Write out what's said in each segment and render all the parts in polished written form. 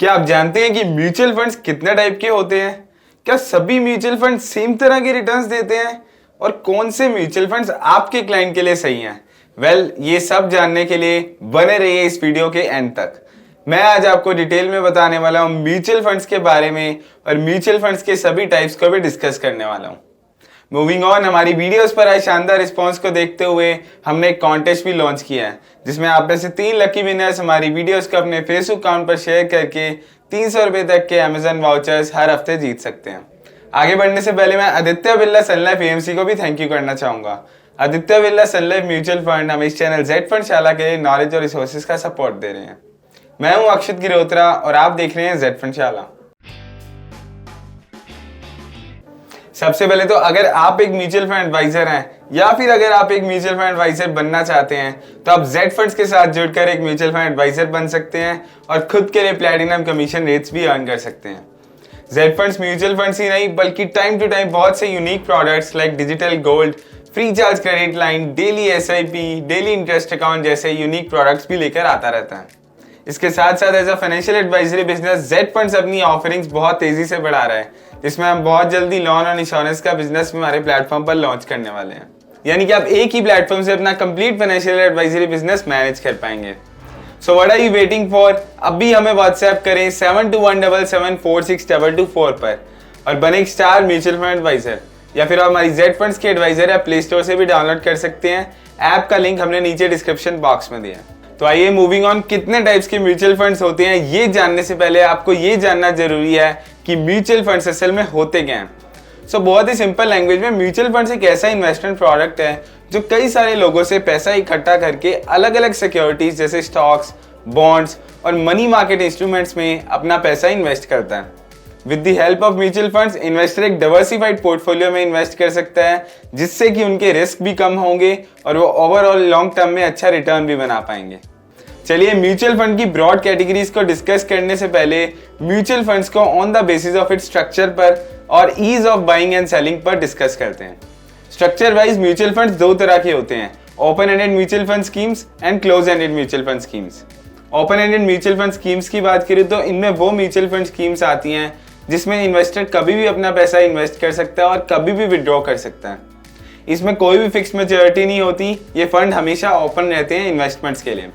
क्या आप जानते हैं कि म्यूचुअल फंड्स कितने टाइप के होते हैं? क्या सभी म्यूचुअल फंड सेम तरह के रिटर्न्स देते हैं? और कौन से म्यूचुअल फंड्स आपके क्लाइंट के लिए सही हैं? ये सब जानने के लिए बने रहिए इस वीडियो के एंड तक। मैं आज आपको डिटेल में बताने वाला हूं म्यूचुअल फंड्स के बारे में और म्यूचुअल फंड्स के सभी टाइप्स को भी डिस्कस करने वाला हूं। मूविंग ऑन, हमारी वीडियोस पर आए शानदार रिस्पांस को देखते हुए हमने एक कॉन्टेस्ट भी लॉन्च किया है, जिसमें आप में से 3 लकी विनर्स हमारी वीडियोस को अपने फेसबुक अकाउंट पर शेयर करके 300 रुपए तक के अमेजन वाउचर्स हर हफ्ते जीत सकते हैं। आगे बढ़ने से पहले मैं आदित्य बिरला सन लाइफ एएमसी को भी थैंक यू करना चाहूंगा। आदित्य बिरला सन लाइफ म्यूचुअल फंड हमें इस चैनल जेड फंड शाला के नॉलेज और रिसोर्सेज का सपोर्ट दे रहे हैं। मैं हूं अक्षित गिरोत्रा और आप देख रहे हैं जेड फंड शाला। सबसे पहले तो अगर आप एक म्यूचुअल फंड एडवाइजर हैं या फिर अगर आप एक म्यूचुअल फंड एडवाइजर बनना चाहते हैं तो आप जेड फंड्स के साथ जुड़कर एक म्यूचुअल फंड एडवाइजर बन सकते हैं और खुद के लिए प्लैटिनम कमीशन रेट्स भी अर्न कर सकते हैं। जेड फंड्स म्यूचुअल फंड्स ही नहीं बल्कि टाइम टू टाइम बहुत से unique products like digital gold, free charge credit line, daily SIP, daily interest account जैसे यूनिक प्रोडक्ट्स भी लेकर आता रहता है। इसके साथ साथ as a financial advisory business Z funds अपनी ऑफरिंग्स बहुत तेजी से बढ़ा रहा है, जिसमें हम बहुत जल्दी लोन और इंश्योरेंस का बिजनेस हमारे प्लेटफॉर्म पर लॉन्च करने वाले हैं। यानी कि आप एक ही प्लेटफॉर्म से अपना complete financial advisory business manage कर पाएंगे। So what are you waiting for? अभी हमें व्हाट्सएप करें 7217746224 पर और बने एक स्टार म्यूचुअल फंड एडवाइजर, या फिर आप हमारी जेड फंड्स के एडवाइजर या प्ले स्टोर से भी डाउनलोड कर सकते हैं। ऐप का लिंक हमने नीचे डिस्क्रिप्शन बॉक्स में दिया है। तो आइए मूविंग ऑन, कितने टाइप्स के म्यूचुअल फंड्स होते हैं ये जानने से पहले आपको ये जानना जरूरी है कि म्यूचुअल फंड्स असल में होते क्या हैं। बहुत ही सिंपल लैंग्वेज में म्यूचुअल फंड्स एक ऐसा इन्वेस्टमेंट प्रोडक्ट है जो कई सारे लोगों से पैसा इकट्ठा करके अलग अलग सिक्योरिटीज जैसे स्टॉक्स, बॉन्ड्स और मनी मार्केट इंस्ट्रूमेंट्स में अपना पैसा इन्वेस्ट करता है। With the help of mutual funds investor एक डाइवर्सिफाइड पोर्टफोलियो में इन्वेस्ट कर सकता है, जिससे कि उनके रिस्क भी कम होंगे और वो ओवरऑल लॉन्ग टर्म में अच्छा रिटर्न भी बना पाएंगे। चलिए म्यूचुअल फंड की ब्रॉड कैटेगरीज को डिस्कस करने से पहले म्यूचुअल फंड्स को on the basis of its structure पर और ease of buying and selling पर डिस्कस करते हैं। स्ट्रक्चर वाइज म्यूचुअल फंड्स 2 तरह के होते हैं, open ended mutual fund schemes and close ended mutual fund schemes. Open ended mutual fund schemes की बात करें तो इनमें वो म्यूचुअल फंड स्कीम्स आती हैं जिसमें इन्वेस्टर कभी भी अपना पैसा इन्वेस्ट कर सकता है और कभी भी विड्रॉ कर सकता है। इसमें कोई भी फिक्स मैच्योरिटी नहीं होती, ये फंड हमेशा ओपन रहते हैं इन्वेस्टमेंट्स के लिए।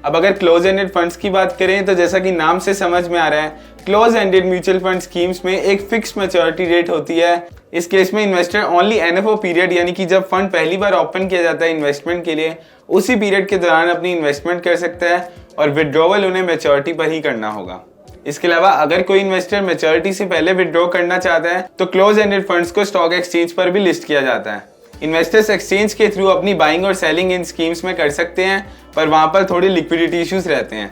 अब अगर क्लोज एंडेड फंड्स की बात करें तो जैसा कि नाम से समझ में आ रहा है, close ended mutual fund schemes में एक फिक्स मैच्योरिटी डेट होती है। इस केस में इन्वेस्टर ओनली एनएफओ पीरियड यानी कि जब फंड पहली बार ओपन किया जाता है इन्वेस्टमेंट के लिए, उसी पीरियड के दौरान अपनी इन्वेस्टमेंट कर सकता है और विड्रॉवल उन्हें मैच्योरिटी पर ही करना होगा। इसके अलावा अगर कोई इन्वेस्टर मैच्योरिटी से पहले विड्रॉ करना चाहता है तो क्लोज एंडेड फंड्स को स्टॉक एक्सचेंज पर भी लिस्ट किया जाता है। इन्वेस्टर्स एक्सचेंज के थ्रू अपनी बाइंग और सेलिंग इन स्कीम्स में कर सकते हैं, पर वहां पर थोड़ी लिक्विडिटी इश्यूज रहते हैं,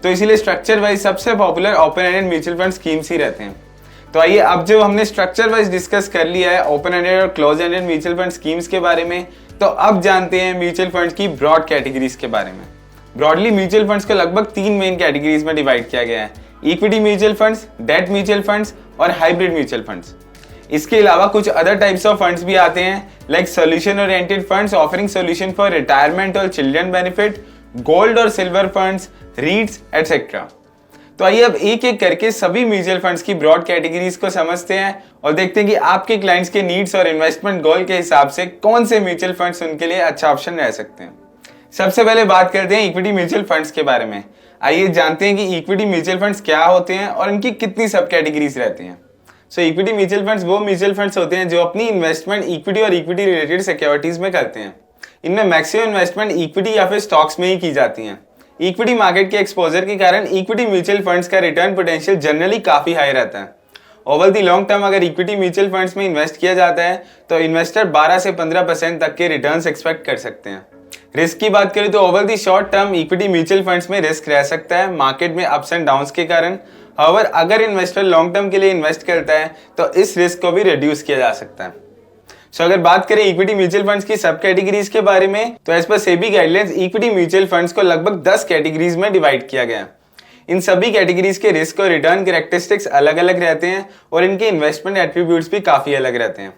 तो इसीलिए स्ट्रक्चर वाइज सबसे popular open ended mutual fund schemes ही रहते हैं। तो आइए अब जो हमने स्ट्रक्चर वाइज डिस्कस कर लिया है ओपन एंडेड और close ended mutual fund schemes के बारे में, तो अब जानते हैं म्यूचुअल फंड्स की ब्रॉड कैटेगरीज के बारे में। ब्रॉडली म्यूचुअल फंड्स को लगभग 3 मेन कैटेगरीज में डिवाइड किया गया है, equity mutual funds, date mutual funds और हाइब्रिड म्यूचुअल फंड्स। इसके अलावा कुछ अदर टाइप्स ऑफ फंड्स भी आते हैं like solution oriented funds offering solution for retirement और चिल्ड्रन बेनिफिट, गोल्ड और सिल्वर फंड्स, रीट्स एटसेट्रा। तो आइए अब एक एक करके सभी म्यूचुअल फंड्स की ब्रॉड कैटेगरीज को समझते हैं और देखते हैं कि आपके क्लाइंट्स के नीड्स और इन्वेस्टमेंट गोल के हिसाब से कौन से म्यूचुअल फंड्स उनके लिए अच्छा ऑप्शन रह सकते हैं। सबसे पहले बात करते हैं इक्विटी म्यूचुअल फंड्स के बारे में। आइए जानते हैं कि इक्विटी म्यूचुअल फंड्स क्या होते हैं और इनकी कितनी सब कैटेगरीज रहती हैं। इक्विटी म्यूचुअल फंड्स वो म्यूचुअल फंड्स होते हैं जो अपनी इन्वेस्टमेंट इक्विटी और इक्विटी रिलेटेड सिक्योरिटीज में करते हैं। इनमें मैक्सिमम इन्वेस्टमेंट इक्विटी या फिर स्टॉक्स में ही की जाती हैं। इक्विटी मार्केट के एक्सपोजर के कारण इक्विटी म्यूचुअल फंड्स का रिटर्न पोटेंशियल जनरली काफी हाई रहता है। ओवर द लॉन्ग टर्म अगर इक्विटी म्यूचुअल फंड्स में इन्वेस्ट किया जाता है तो इन्वेस्टर 12 से 15% तक के रिटर्न्स एक्सपेक्ट कर सकते हैं। रिस्क की बात करें तो over the short term equity mutual funds में रिस्क रह सकता है मार्केट में अप्स एंड डाउन्स के कारण। However, अगर इन्वेस्टर लॉन्ग टर्म के लिए इन्वेस्ट करता है तो इस रिस्क को भी रिड्यूस किया जा सकता है। अगर बात करें इक्विटी म्यूचुअल फंड्स की सब कैटेगरीज के बारे में तो as per SEBI guidelines equity mutual funds को लगभग 10 कैटेगरीज में डिवाइड किया गया। इन सभी कैटेगरीज के रिस्क और रिटर्न कैरेक्टरिस्टिक्स अलग अलग रहते हैं और इनके इन्वेस्टमेंट एट्रीब्यूट्स भी काफी अलग रहते हैं।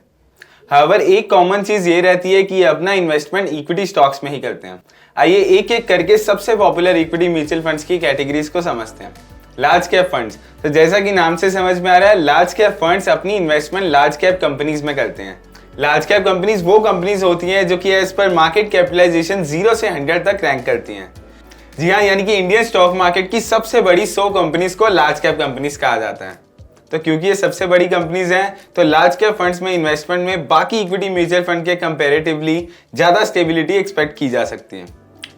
हाउएवर एक कॉमन चीज ये रहती है कि अपना इन्वेस्टमेंट इक्विटी स्टॉक्स में ही करते हैं। आइए एक एक करके सबसे पॉपुलर इक्विटी म्यूचुअल फंड्स की कैटेगरीज को समझते हैं। लार्ज कैप फंड्स, तो जैसा कि नाम से समझ में आ रहा है, लार्ज कैप फंड्स अपनी इन्वेस्टमेंट लार्ज कैप कंपनीज में करते हैं। लार्ज कैप कंपनीज वो कंपनीज होती हैं जो कि एज पर मार्केट कैपिटलाइजेशन 0 से 100 तक रैंक करती हैं। जी हाँ, यानी कि इंडियन स्टॉक मार्केट की सबसे बड़ी 100 कंपनीज को लार्ज कैप कंपनीज कहा जाता है। तो क्योंकि ये सबसे बड़ी कंपनीज हैं, तो लार्ज कैप फंड्स में इन्वेस्टमेंट में बाकी इक्विटी म्यूचुअल फंड के कंपैरेटिवली ज्यादा स्टेबिलिटी एक्सपेक्ट की जा सकती है।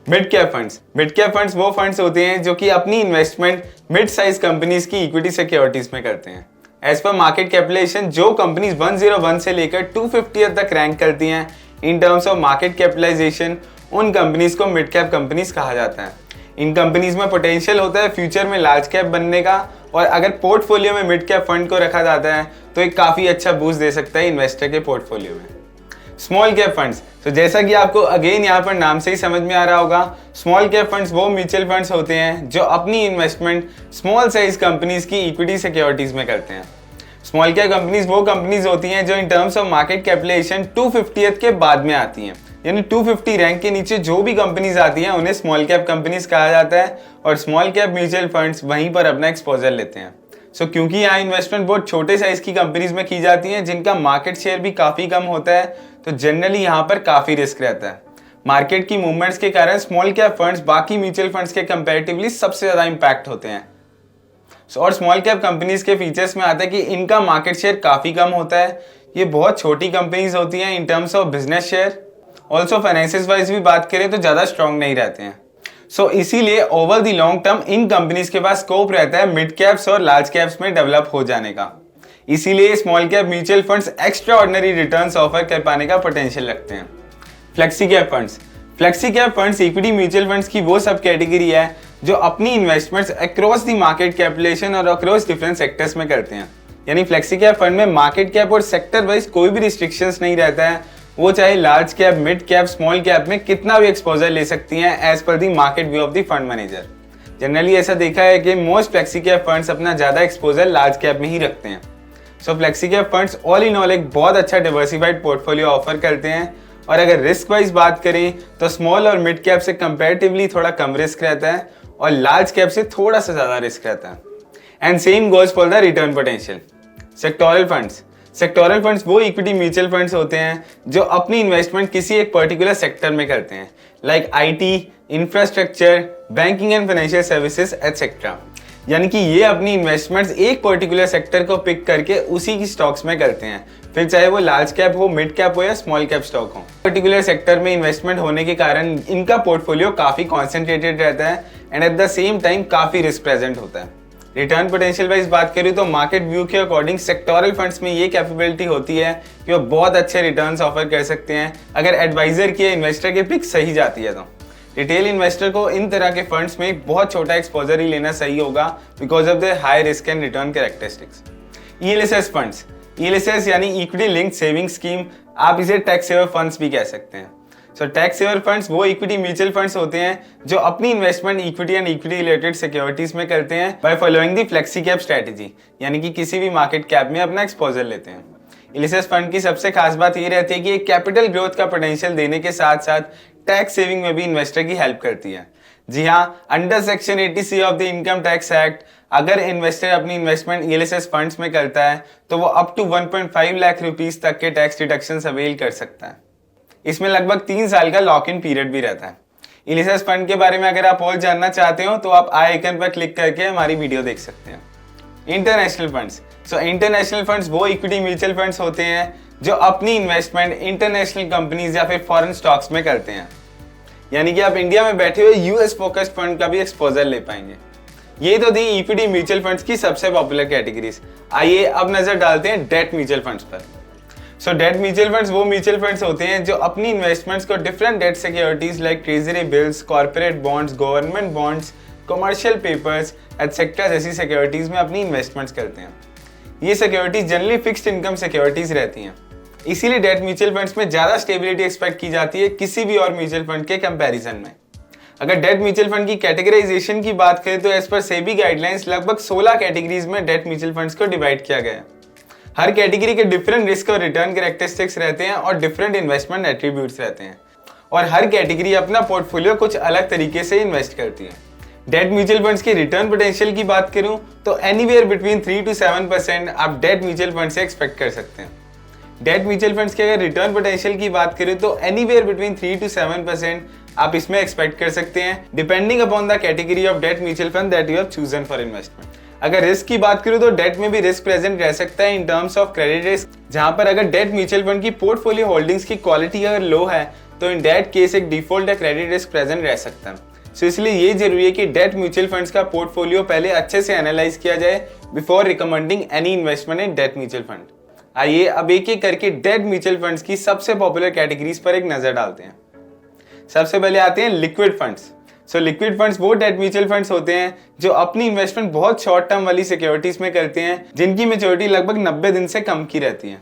मिड कैप फंड्स वो फंड्स होते हैं जो कि अपनी इन्वेस्टमेंट मिड साइज कंपनीज की इक्विटी सिक्योरिटीज में करते हैं। एज पर मार्केट कैपिटलाइजेशन जो कंपनीज 101 से लेकर 250 तक रैंक करती हैं in terms of market capitalisation, उन कंपनीज को मिड कैप कंपनीज कहा जाता है। इन कंपनीज में पोटेंशियल होता है फ्यूचर में लार्ज कैप बनने का, और अगर पोर्टफोलियो में मिड कैप फंड को रखा जाता है तो एक काफी अच्छा बूस्ट दे सकता है इन्वेस्टर के पोर्टफोलियो में। स्मॉल कैप फंड्स, तो जैसा कि आपको अगेन यहाँ पर नाम से ही समझ में आ रहा होगा, स्मॉल कैप फंड्स वो म्यूचुअल फंड्स होते हैं जो अपनी इन्वेस्टमेंट स्मॉल साइज कंपनीज की इक्विटी सिक्योरिटीज में करते हैं। स्मॉल कैप कंपनीज वो कंपनीज होती हैं जो in terms of market capitalisation 250th के बाद में आती हैं, यानी 250 रैंक के नीचे जो भी कंपनीज आती हैं उन्हें स्मॉल कैप कंपनीज कहा जाता है, और स्मॉल कैप म्यूचुअल फंड्स वहीं पर अपना एक्सपोजर लेते हैं। क्योंकि यहाँ इन्वेस्टमेंट बहुत छोटे साइज की कंपनीज में की जाती है जिनका मार्केट शेयर भी काफी कम होता है, तो जनरली यहाँ पर काफी रिस्क रहता है। मार्केट की मूवमेंट्स के कारण स्मॉल कैप फंड्स बाकी म्यूचुअल फंड्स के कंपैरेटिवली सबसे ज्यादा इंपैक्ट होते हैं। और स्मॉल कैप कंपनीज के फीचर्स में आता है कि इनका मार्केट शेयर काफी कम होता है, ये बहुत छोटी कंपनीज होती हैं in terms of business share, also finances wise भी बात करें तो ज्यादा स्ट्रॉन्ग नहीं रहते हैं। इसीलिए ओवर द लॉन्ग टर्म इन कंपनीज के पास स्कोप रहता है मिड कैप्स और लार्ज कैप्स में डेवलप हो जाने का। इसीलिए small cap mutual funds extraordinary returns offer कर पाने का पोटेंशियल रखते हैं। Flexi cap funds equity mutual funds की वो सब कैटेगरी है जो अपनी investments across the market capitalisation और अक्रॉस डिफरेंट सेक्टर्स में करते हैं। यानी फ्लेक्सी कैप फंड में मार्केट कैप और सेक्टर वाइज कोई भी रिस्ट्रिक्शंस नहीं रहता है, वो चाहे large cap, mid cap, small cap में कितना भी एक्सपोजर ले सकती हैं as per the market view of the fund manager. Generally ऐसा देखा है कि मोस्ट फ्लेक्सी कैप फंड्स अपना ज्यादा एक्सपोजर लार्ज कैप में ही रखते हैं। Flexi cap funds all in all एक बहुत अच्छा डिवर्सिफाइड पोर्टफोलियो ऑफर करते हैं, और अगर रिस्क वाइज बात करें तो स्मॉल और मिड कैप से कंपैरेटिवली थोड़ा कम रिस्क रहता है और लार्ज कैप से थोड़ा सा ज्यादा रिस्क रहता है। And same goes for the return potential. Sectoral funds वो इक्विटी म्यूचुअल फंड्स होते हैं जो अपनी इन्वेस्टमेंट किसी एक पर्टिकुलर सेक्टर में करते हैं, like IT, infrastructure, banking and financial services etcetera. यानी कि ये अपनी इन्वेस्टमेंट्स एक पर्टिकुलर सेक्टर को पिक करके उसी की स्टॉक्स में करते हैं, फिर चाहे वो लार्ज कैप हो, मिड कैप हो या स्मॉल कैप स्टॉक हो। पर्टिकुलर सेक्टर में इन्वेस्टमेंट होने के कारण इनका पोर्टफोलियो काफी कॉन्सेंट्रेटेड रहता है and at the same time काफी रिस्क प्रेजेंट होता है। रिटर्न पोटेंशियल वाइज बात करूँ तो मार्केट व्यू के अकॉर्डिंग सेक्टोरल फंड्स में ये कैपेबिलिटी होती है कि वो बहुत अच्छे रिटर्न्स ऑफर कर सकते हैं अगर एडवाइजर की इन्वेस्टर की पिक सही जाती है। तो रिटेल इन्वेस्टर को इन तरह के फंड्स में बहुत छोटा एक्सपोजर ही लेना सही होगा because of the high risk and return characteristics. ELSS funds, ELSS यानी इक्विटी लिंक्ड सेविंग स्कीम, आप इसे टैक्स सेवर फंड्स भी कह सकते हैं। टैक्स सेवर फंड्स वो इक्विटी म्यूचुअल फंड्स होते हैं जो अपनी investment equity and equity related securities में करते हैं by following the flexi cap strategy, यानी कि किसी भी मार्केट कैप में अपना एक्सपोजर लेते हैं। ईएलएसएस फंड की सबसे खास बात ये रहती है कि एक कैपिटल ग्रोथ का पोटेंशियल देने के साथ साथ टैक्स सेविंग में भी इन्वेस्टर की हेल्प करती है। जी हाँ, under section 80C of the income tax act अगर इन्वेस्टर अपनी इन्वेस्टमेंट ईएलएसएस फंड्स में करता है तो वो अप टू 1.5 लाख रुपीस तक के टैक्स डिडक्शन अवेल कर सकता है। इसमें लगभग 3 साल का लॉक इन पीरियड भी रहता है। ईएलएसएस फंड के बारे में अगर आप और जानना चाहते हो तो आप आई आइकन पर क्लिक करके हमारी वीडियो देख सकते हैं। इंटरनेशनल फंड्स, इंटरनेशनल फंड्स वो इक्विटी म्यूचुअल फंड्स होते हैं जो अपनी इन्वेस्टमेंट इंटरनेशनल कंपनीज या फिर फॉरेन स्टॉक्स में करते हैं, यानी कि आप इंडिया में बैठे हुए यूएस फोकस्ड फंड का भी एक्सपोजर ले पाएंगे। ये तो थी इक्विटी म्यूचुअल फंड्स की सबसे पॉपुलर कैटेगरीज। आइए अब नजर डालते हैं डेट म्यूचुअल फंड्स पर। डेट म्यूचुअल फंड्स वो म्यूचुअल फंड्स होते हैं जो अपनी इन्वेस्टमेंट्स को different debt securities like treasury bills, corporate bonds, government bonds, commercial papers etcetera जैसी सिक्योरिटीज में अपनी इन्वेस्टमेंट्स करते हैं। ये securities generally fixed income securities रहती हैं, इसीलिए डेट म्यूचुअल फंड्स में ज्यादा स्टेबिलिटी एक्सपेक्ट की जाती है किसी भी और म्यूचुअल फंड के कंपैरिजन में। अगर डेट म्यूचुअल फंड की कैटेगराइजेशन की बात करें तो एज पर सेबी गाइडलाइंस लगभग 16 कैटेगरीज में डेट म्यूचुअल फंड्स को डिवाइड किया गया है। हर कैटेगरी के डिफरेंट रिस्क और रिटर्न कैरेक्टरिस्टिक्स रहते हैं और डिफरेंट इन्वेस्टमेंट एट्रीब्यूट्स रहते हैं, और हर कैटेगरी अपना पोर्टफोलियो कुछ अलग तरीके से इन्वेस्ट करती है। डेट म्यूचुअल फंड्स के रिटर्न पोटेंशियल की बात करूं तो एनीवेयर बिटवीन 3 to 7% आप डेट म्यूचुअल फंड से एक्सपेक्ट कर सकते हैं। डेट म्यूचुअल फंड्स के अगर रिटर्न पोटेंशियल की बात करें तो एनीवेयर बिटवीन 3 to 7% आप इसमें एक्सपेक्ट कर सकते हैं, depending upon the category of debt mutual fund that you have chosen for investment. अगर रिस्क की बात करूं तो डेट में भी रिस्क प्रेजेंट रह सकता है इन टर्म्स ऑफ क्रेडिट रिस्क, जहां पर अगर डेट म्यूचुअल फंड की पोर्टफोलियो होल्डिंग्स की क्वालिटी अगर लो है तो इन डेट केस एक डिफॉल्ट या क्रेडिट रिस्क प्रेजेंट रह सकता है। सो इसलिए ये जरूरी है कि डेट म्यूचुअल फंड्स का पोर्टफोलियो पहले अच्छे से एनालाइज किया जाए बिफोर रिकमेंडिंग एनी इन्वेस्टमेंट इन डेट म्यूचुअल फंड। आइए अब एक एक करके डेट म्यूचुअल फंड्स की सबसे पॉपुलर कैटेगरीज पर एक नजर डालते हैं। सबसे पहले आते हैं liquid funds. So liquid funds वो डेट म्यूचुअल फंड्स होते हैं जो अपनी इन्वेस्टमेंट बहुत शॉर्ट टर्म वाली सिक्योरिटीज में करते हैं, जिनकी मैच्योरिटी लगभग 90 दिन से कम की रहती है।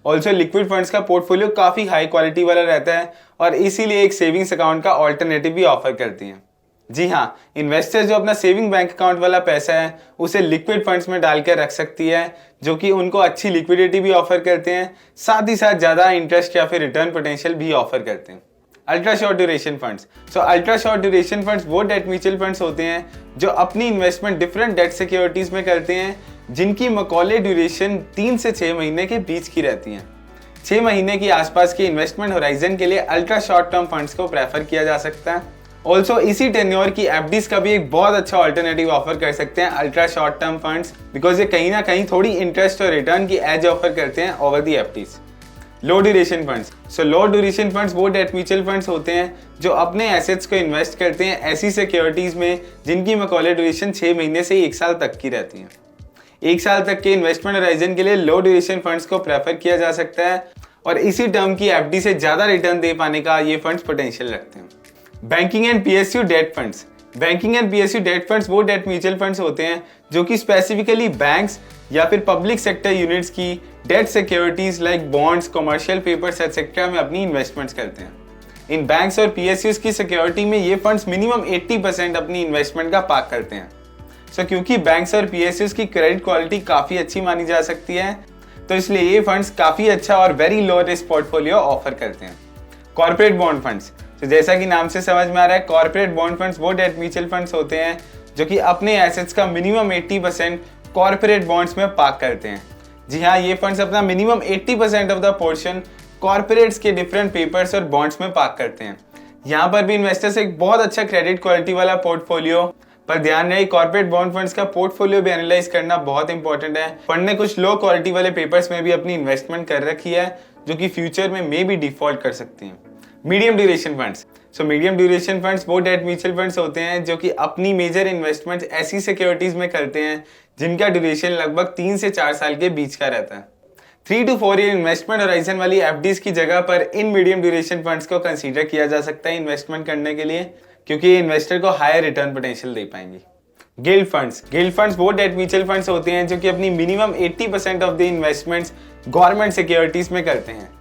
ऑल्सो लिक्विड फंड्स का पोर्टफोलियो काफी हाई क्वालिटी वाला रहता है और इसीलिए एक सेविंग्स अकाउंट का ऑल्टरनेटिव भी ऑफर करती हैं। जी हाँ, इन्वेस्टर जो अपना सेविंग बैंक अकाउंट वाला पैसा है उसे लिक्विड फंड्स में डालकर रख सकती है, जो कि उनको अच्छी लिक्विडिटी भी ऑफर करते हैं, साथ ही साथ ज्यादा इंटरेस्ट या फिर रिटर्न पोटेंशियल भी ऑफर करते हैं। Ultra short duration funds. So ultra short duration funds वो डेट म्यूचुअल फंड्स होते हैं जो अपनी इन्वेस्टमेंट डिफरेंट डेट सिक्योरिटीज में करते हैं, जिनकी मकौले ड्यूरेशन 3 से 6 महीने के बीच की रहती है। 6 महीने के आसपास के इन्वेस्टमेंट होराइजन के लिए अल्ट्रा शॉर्ट टर्म फंड्स को प्रेफर किया जा सकता है। ऑल्सो इसी टेन्योर की एफडीज का भी एक बहुत अच्छा ऑल्टरनेटिव ऑफर कर सकते हैं ultra short term funds, because ये कहीं ना कहीं थोड़ी इंटरेस्ट और रिटर्न की एज ऑफर करते हैं over the FDs. Low duration funds. So low duration funds वो डेट म्यूचुअल फंड्स होते हैं जो अपने एसेट्स को इन्वेस्ट करते हैं ऐसी सिक्योरिटीज में जिनकी मकौले ड्यूरेशन 6 महीने से 1 साल तक की रहती है। 1 साल तक के इन्वेस्टमेंट होराइजन के लिए लो ड्यूरेशन फंड्स को प्रेफर किया जा सकता है और इसी टर्म की एफडी से ज्यादा रिटर्न दे पाने का ये फंड्स पोटेंशियल रखते हैं। Banking and PSU date funds. Banking and PSU date funds वो डेट म्यूचुअल फंड्स होते हैं जो कि स्पेसिफिकली बैंक्स या फिर पब्लिक सेक्टर यूनिट्स की debt securities like bonds, commercial papers etcetera में अपनी इन्वेस्टमेंट्स करते हैं। इन बैंक्स और पीएसयूज की सिक्योरिटी में ये फंड्स मिनिमम 80% अपनी इन्वेस्टमेंट का पार्क करते हैं। सो क्योंकि बैंक्स और पीएसयूज की क्रेडिट क्वालिटी काफी अच्छी मानी जा सकती है, तो इसलिए ये फंड्स काफी अच्छा और very low risk portfolio offer करते हैं। Corporate bond funds. तो जैसा कि नाम से समझ में आ रहा है, कॉर्पोरेट बॉन्ड फंड्स वो डेट म्यूचुअल फंड्स होते हैं जो कि अपने एसेट्स का मिनिमम 80% कॉर्पोरेट बॉन्ड्स में पार्क करते हैं। जी हाँ, ये फंड्स अपना minimum 80% of the portion corporates के डिफरेंट पेपर्स और बॉन्ड्स में पार्क करते हैं। यहाँ पर भी इन्वेस्टर्स एक बहुत अच्छा क्रेडिट क्वालिटी वाला पोर्टफोलियो, पर ध्यान रहे कॉर्पोरेट बॉन्ड फंड्स का पोर्टफोलियो भी एनालाइज करना बहुत इंपॉर्टेंट है। फंड ने कुछ लो क्वालिटी वाले पेपर्स में भी अपनी इन्वेस्टमेंट कर रखी है जो कि फ्यूचर में मे भी डिफॉल्ट कर सकती हैं। Medium duration funds. So medium duration funds वो डेट म्यूचुअल फंड्स होते हैं जो कि अपनी मेजर इन्वेस्टमेंट्स ऐसी सिक्योरिटीज में करते हैं जिनका ड्यूरेशन लगभग 3 से 4 साल के बीच का रहता है। 3 to 4 ईयर इन्वेस्टमेंट होराइजन वाली एफडीज की जगह पर इन मीडियम ड्यूरेशन फंड्स को कंसीडर किया जा सकता है इन्वेस्टमेंट करने के लिए, क्योंकि ये इन्वेस्टर को हायर रिटर्न पोटेंशियल दे पाएंगी। Guild funds. गिल्ड फंड्स वो डेट म्यूचुअल फंड्स होते हैं जो कि अपनी minimum 80% of the investments government securities में करते हैं।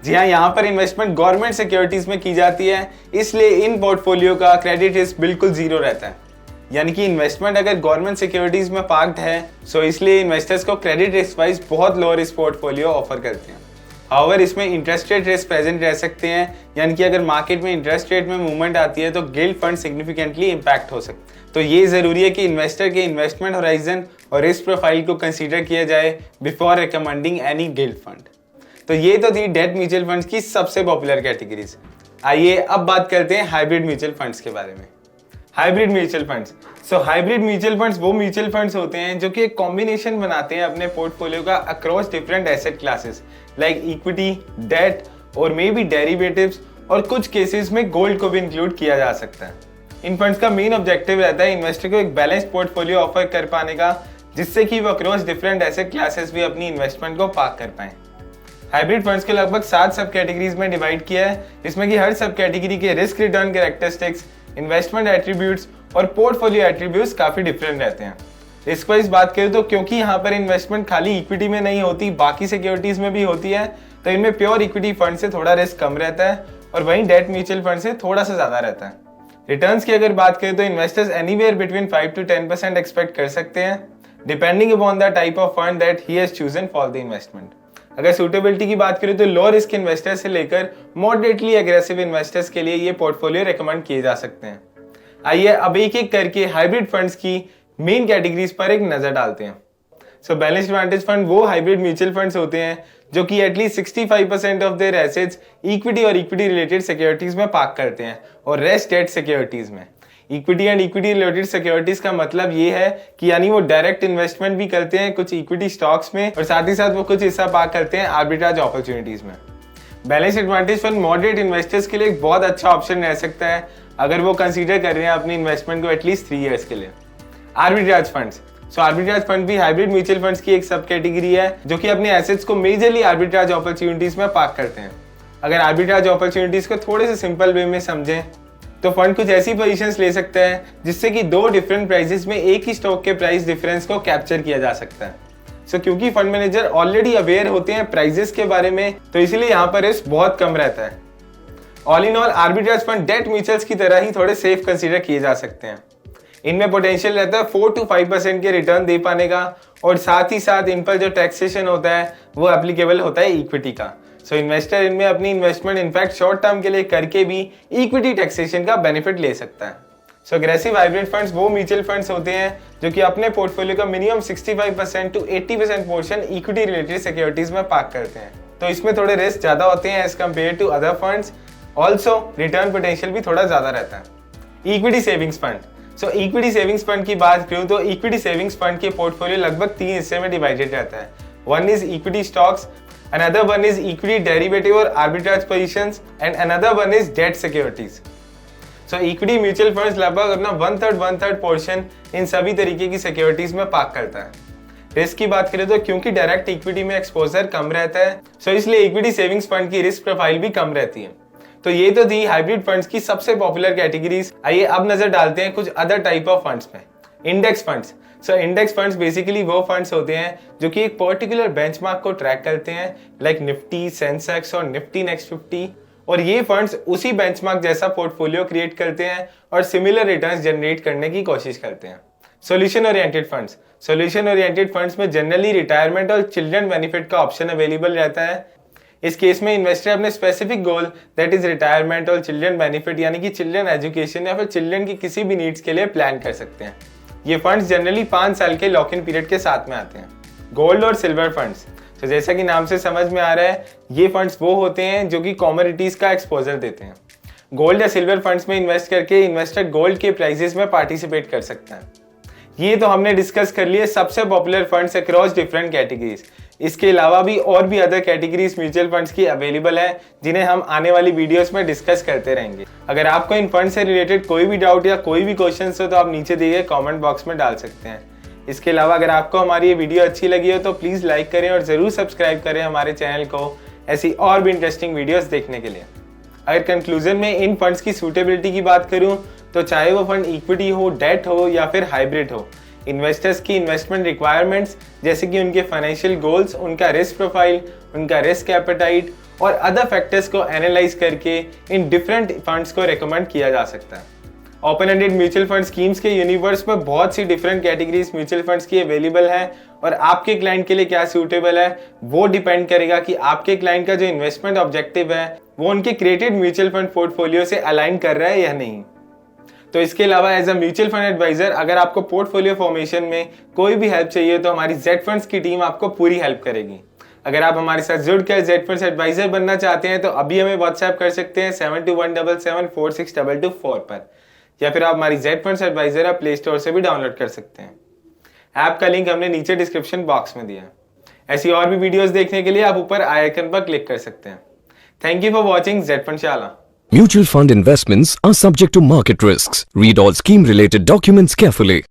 जी हाँ, यहाँ पर इन्वेस्टमेंट गवर्नमेंट सिक्योरिटीज में की जाती है, इसलिए इन पोर्टफोलियो का क्रेडिट रिस्क बिल्कुल जीरो रहता है। यानी कि इन्वेस्टमेंट अगर गवर्नमेंट सिक्योरिटीज में पार्क्ड है, सो इसलिए इन्वेस्टर्स को क्रेडिट रिस्क वाइज बहुत लो रिस्क पोर्टफोलियो ऑफर करते हैं। हाउएवर इसमें इंटरेस्ट रेट रिस्क प्रेजेंट रह सकते हैं, यानी कि अगर मार्केट में इंटरेस्ट रेट में मूवमेंट आती है तो गिल्ड फंड सिग्निफिकेंटली इंपैक्ट हो सकते हैं। तो ये जरूरी है कि इन्वेस्टर के इन्वेस्टमेंट होराइजन और रिस्क प्रोफाइल को कंसीडर किया जाए before recommending any guild fund. तो ये तो थी डेट म्यूचुअल फंड्स की सबसे पॉपुलर कैटेगरीज। आइए अब बात करते हैं हाइब्रिड म्यूचुअल फंड्स के बारे में। Hybrid mutual funds. So hybrid mutual funds वो म्यूचुअल फंड्स होते हैं जो कि एक कॉम्बिनेशन बनाते हैं अपने पोर्टफोलियो का across different asset classes like equity, debt और मे बी डेरिवेटिव्स, और कुछ केसेस में गोल्ड को भी इंक्लूड किया जा सकता है। इन फंड्स का मेन ऑब्जेक्टिव रहता है इन्वेस्टर को एक बैलेंस पोर्टफोलियो ऑफर कर पाने का, जिससे कि वो अक्रॉस डिफरेंट एसेट क्लासेस भी अपनी इन्वेस्टमेंट को पार्क कर पाए। हाइब्रिड फंड्स के लगभग 7 सब कैटेगरीज में डिवाइड किया है, जिसमें कि हर सब कैटेगरी के risk return characteristics, investment attributes और पोर्टफोलियो एट्रीब्यूट्स काफी डिफरेंट रहते हैं। रिस्क वाइज बात करें तो क्योंकि यहाँ पर इन्वेस्टमेंट खाली इक्विटी में नहीं होती, बाकी सिक्योरिटीज में भी होती है, तो इनमें प्योर इक्विटी फंड से थोड़ा रिस्क कम रहता है और वहीं डेट म्यूचुअल फंड से थोड़ा सा ज्यादा रहता है। रिटर्न्स की अगर बात करें तो investors anywhere between 5 to 10% expect कर सकते हैं, depending upon the type of fund that he has chosen for the investment. अगर सूटेबिलिटी की बात करें तो लो रिस्क इन्वेस्टर्स से लेकर मॉडरेटली एग्रेसिव इन्वेस्टर्स के लिए ये पोर्टफोलियो रिकमेंड किए जा सकते हैं। आइए अब एक एक करके हाइब्रिड फंड्स की मेन कैटेगरीज पर एक नजर डालते हैं। सो बैलेंस्ड एडवांटेज फंड वो हाइब्रिड म्यूचुअल फंड्स होते हैं जो कि at least 65% of their assets equity और इक्विटी रिलेटेड सिक्योरिटीज में पार्क करते हैं और रेस्ट डेट सिक्योरिटीज में। Equity and equity related securities का मतलब ये है कि यानी वो डायरेक्ट इन्वेस्टमेंट भी करते हैं कुछ इक्विटी स्टॉक्स में और साथ ही साथ वो कुछ हिस्सा पार्क करते हैं आर्बिट्राज अपॉर्चुनिटीज में। Balance advantage fund moderate investors के लिए एक बहुत अच्छा ऑप्शन रह सकता है अगर वो कंसीडर कर रहे हैं अपनी इन्वेस्टमेंट को एटलीस्ट 3 इयर्स के लिए। आर्बिट्राज फंड्स, सो आर्बिट्राज फंड भी हाइब्रिड म्यूचुअल फंड्स की एक सब कैटेगरी है जो कि अपने एसेट्स को मेजरली आर्बिट्राज अपॉर्चुनिटीज में पार्क करते हैं। अगर आर्बिट्राज अपॉर्चुनिटीज को थोड़े से सिंपल वे में समझें तो फंड कुछ ऐसी पोजीशंस ले सकता है जिससे कि 2 डिफरेंट प्राइसेस में एक ही स्टॉक के प्राइस डिफरेंस को कैप्चर किया जा सकता है। सो क्योंकि फंड मैनेजर ऑलरेडी अवेयर होते हैं प्राइसेस के बारे में तो इसलिए यहाँ पर रिस्क बहुत कम रहता है। All in all arbitrage fund debt mutuals की तरह ही थोड़े सेफ कंसीडर किए जा सकते हैं। इनमें पोटेंशियल रहता है 4 to 5% के रिटर्न दे पाने का और साथ ही साथ इन पर जो टैक्सेशन होता है वो एप्लीकेबल होता है इक्विटी का। सो इन्वेस्टर इनमें अपनी इन्वेस्टमेंट इनफैक्ट शॉर्ट टर्म के लिए करके भी इक्विटी टैक्सेशन का बेनिफिट ले सकता है। सो अग्रेसिव हाइब्रिड फंड्स वो म्यूचुअल फंड्स होते हैं जो कि अपने पोर्टफोलियो का minimum 65% to 80% portion equity related securities में पार्क करते हैं। तो इसमें थोड़े रिस्क ज्यादा होते हैं as compared to other funds. Also return potential भी थोड़ा ज्यादा रहता है। Equity savings fund, so equity savings fund की बात करूं तो इक्विटी सेविंग्स फंड के पोर्टफोलियो लगभग 3 हिस्से में डिवाइडेड रहता है। One is equity stocks, another one is equity derivative or arbitrage positions and another one is debt securities. So equity mutual funds लगभग अपना 1/3 पोर्शन इन सभी तरीके की सिक्योरिटीज में पार्क करता है। रिस्क की बात करें तो क्योंकि डायरेक्ट इक्विटी में एक्सपोजर कम रहता है सो इसलिए इक्विटी सेविंग्स फंड की रिस्क प्रोफाइल भी कम रहती है। तो ये तो थी हाइब्रिड फंड्स की सबसे पॉपुलर कैटेगरीज। आइए अब नजर डालते हैं कुछ अदर टाइप ऑफ फंड्स में। Index funds, so index funds basically वो फंड्स होते हैं जो कि एक पर्टिकुलर बेंचमार्क को ट्रैक करते हैं लाइक निफ्टी, सेंसेक्स और निफ्टी नेक्स्ट 50 और ये फंड्स उसी बेंचमार्क जैसा पोर्टफोलियो क्रिएट करते हैं और सिमिलर रिटर्न्स जनरेट करने की कोशिश करते हैं। Solution oriented funds, solution oriented funds में जनरली रिटायरमेंट और चिल्ड्रन बेनिफिट का ऑप्शन अवेलेबल रहता है। इस केस में इन्वेस्टर अपने specific goal that is retirement और चिल्ड्रन बेनिफिट यानी कि चिल्ड्रन एजुकेशन या फिर चिल्ड्रन की किसी भी नीड्स के लिए प्लान कर सकते हैं। ये फंड्स जनरली 5 साल के लॉक इन पीरियड के साथ में आते हैं। गोल्ड और सिल्वर फंड्स, तो जैसा कि नाम से समझ में आ रहा है ये फंड्स वो होते हैं जो कि कमोडिटीज का एक्सपोजर देते हैं। गोल्ड या सिल्वर फंड्स में इन्वेस्ट करके इन्वेस्टर गोल्ड के प्राइसेस में पार्टिसिपेट कर सकता है। ये तो हमने डिस्कस कर लिए सबसे popular funds across different categories. इसके अलावा भी और भी अदर कैटेगरीज म्यूचुअल फंड्स की अवेलेबल है जिन्हें हम आने वाली वीडियोस में डिस्कस करते रहेंगे। अगर आपको इन फंड से रिलेटेड कोई भी डाउट या कोई भी क्वेश्चन हो तो आप नीचे दिए गए कमेंट बॉक्स में डाल सकते हैं। इसके अलावा अगर आपको हमारी ये वीडियो अच्छी लगी हो तो प्लीज लाइक करें और जरूर सब्सक्राइब करें हमारे चैनल को ऐसी और भी इंटरेस्टिंग वीडियोस देखने के लिए। अगर कंक्लूजन में इन फंड्स की सूटेबिलिटी की बात करूं तो चाहे वो फंड इक्विटी हो, डेट हो या फिर हाइब्रिड हो, इन्वेस्टर्स की इन्वेस्टमेंट रिक्वायरमेंट्स जैसे कि उनके फाइनेंशियल गोल्स, उनका रिस्क प्रोफाइल, उनका रिस्क एपेटाइट और अदर फैक्टर्स को एनालाइज करके इन डिफरेंट फंड्स को रेकमेंड किया जा सकता है। Open ended mutual fund schemes के यूनिवर्स में बहुत सी डिफरेंट कैटेगरीज म्यूचुअल फंड्स की अवेलेबल है और आपके क्लाइंट के लिए क्या सूटेबल है वो डिपेंड करेगा कि आपके क्लाइंट का जो इन्वेस्टमेंट ऑब्जेक्टिव है वो उनके क्रिएटेड म्यूचुअल फंड पोर्टफोलियो से अलाइन कर रहा है या नहीं। तो इसके अलावा as a mutual fund adviser अगर आपको पोर्टफोलियो फॉर्मेशन में कोई भी हेल्प चाहिए तो हमारी जेड फंड्स की टीम आपको पूरी हेल्प करेगी। अगर आप हमारे साथ जुड़कर जेड फंड्स एडवाइजर बनना चाहते हैं तो अभी हमें व्हाट्सएप कर सकते हैं 7217746224 पर या फिर आप हमारी जेड फंड्स एडवाइजर आप प्ले स्टोर से भी डाउनलोड कर सकते हैं। ऐप का लिंक हमने नीचे डिस्क्रिप्शन बॉक्स में दिया है। ऐसी और भी वीडियोस देखने के लिए आप ऊपर आई आइकन पर क्लिक कर सकते हैं। Thank you for watching Z Fundshala. Mutual fund investments are subject to market risks. Read all scheme-related documents carefully.